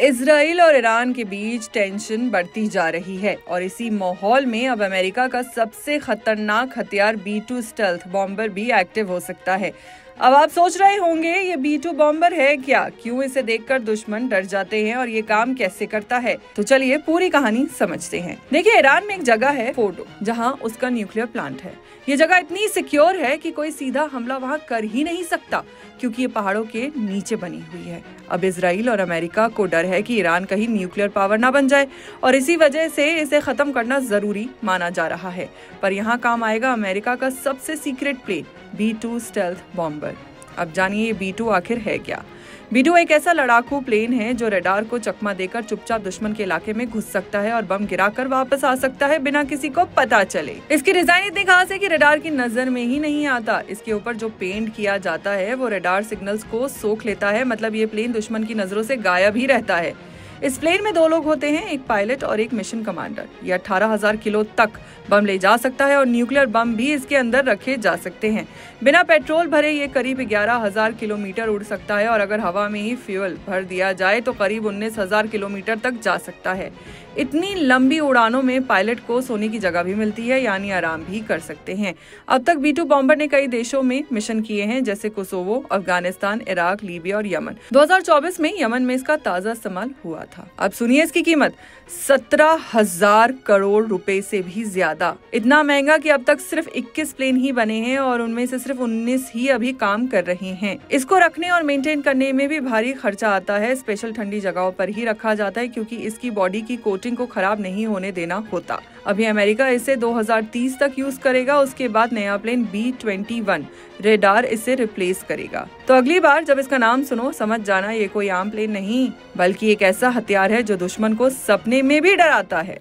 Israel और Iran के बीच tension बढ़ती जा रही है और इसी माहौल में अब अमेरिका का सबसे खतरनाक हथियार B-2 स्टेल्थ बॉम्बर भी एक्टिव हो सकता है। अब आप सोच रहे होंगे ये B-2 बॉम्बर है क्या, क्यों इसे देखकर दुश्मन डर जाते हैं और ये काम कैसे करता है। तो चलिए पूरी कहानी समझते हैं। देखिए, ईरान में एक जगह है फोर्डो, जहां उसका न्यूक्लियर प्लांट है। ये जगह इतनी सिक्योर है कि कोई सीधा हमला वहां कर ही नहीं सकता, क्योंकि ये पहाड़ों के नीचे बनी हुई है। अब इजराइल और अमेरिका को डर है कि ईरान कहीं न्यूक्लियर पावर ना बन जाए और इसी वजह से इसे खत्म करना जरूरी माना जा रहा है। पर यहाँ काम आएगा अमेरिका का सबसे secret plane B-2 stealth bomber. अब जानिए B-2 आखिर है क्या। B-2 एक ऐसा लड़ाकू प्लेन है जो रडार को चकमा देकर चुपचाप दुश्मन के इलाके में घुस सकता है और बम गिराकर वापस आ सकता है बिना किसी को पता चले। इसकी डिजाइन इतनी खास है कि रडार की नजर में ही नहीं आता। इसके ऊपर जो पेंट किया जाता है वो रडार सिग्नल्स को सोख लेता है, मतलब ये प्लेन दुश्मन की नजरों से गायब ही रहता है। इस प्लेन में 2 लोग होते हैं, एक पायलट और एक मिशन कमांडर। ये 18,000 किलो तक बम ले जा सकता है और न्यूक्लियर बम भी इसके अंदर रखे जा सकते हैं। बिना पेट्रोल भरे ये करीब 11,000 किलोमीटर उड़ सकता है और अगर हवा में ही फ्यूल भर दिया जाए तो करीब 19,000 किलोमीटर तक जा सकता है। इतनी लंबी उड़ानों में पायलट को सोने की जगह भी मिलती है, यानी आराम भी कर सकते हैं। अब तक B-2 बॉम्बर ने कई देशों में मिशन किए हैं, जैसे कोसोवो, अफगानिस्तान, इराक, लीबिया और यमन। 2024 में यमन में इसका ताजा इस्तेमाल हुआ था। अब सुनिए इसकी कीमत 17,000 करोड़ रुपए से भी ज्यादा। इतना महंगा कि अब तक सिर्फ 21 प्लेन ही बने हैं और उनमें से सिर्फ 19 ही अभी काम कर रहे हैं। इसको रखने और मेंटेन करने में भी भारी खर्चा आता है। स्पेशल ठंडी जगहों पर ही रखा जाता है, क्योंकि इसकी बॉडी की कोटिंग को खराब नहीं होने देना होता। अभी अमेरिका इसे 2030 तक यूज करेगा। उसके बाद नया प्लेन B-21 रेडार इसे रिप्लेस करेगा। तो अगली बार जब इसका नाम सुनो, समझ जाना ये कोई आम प्लेन नहीं, बल्कि एक ऐसा हथियार है जो दुश्मन को सपने में भी डराता है।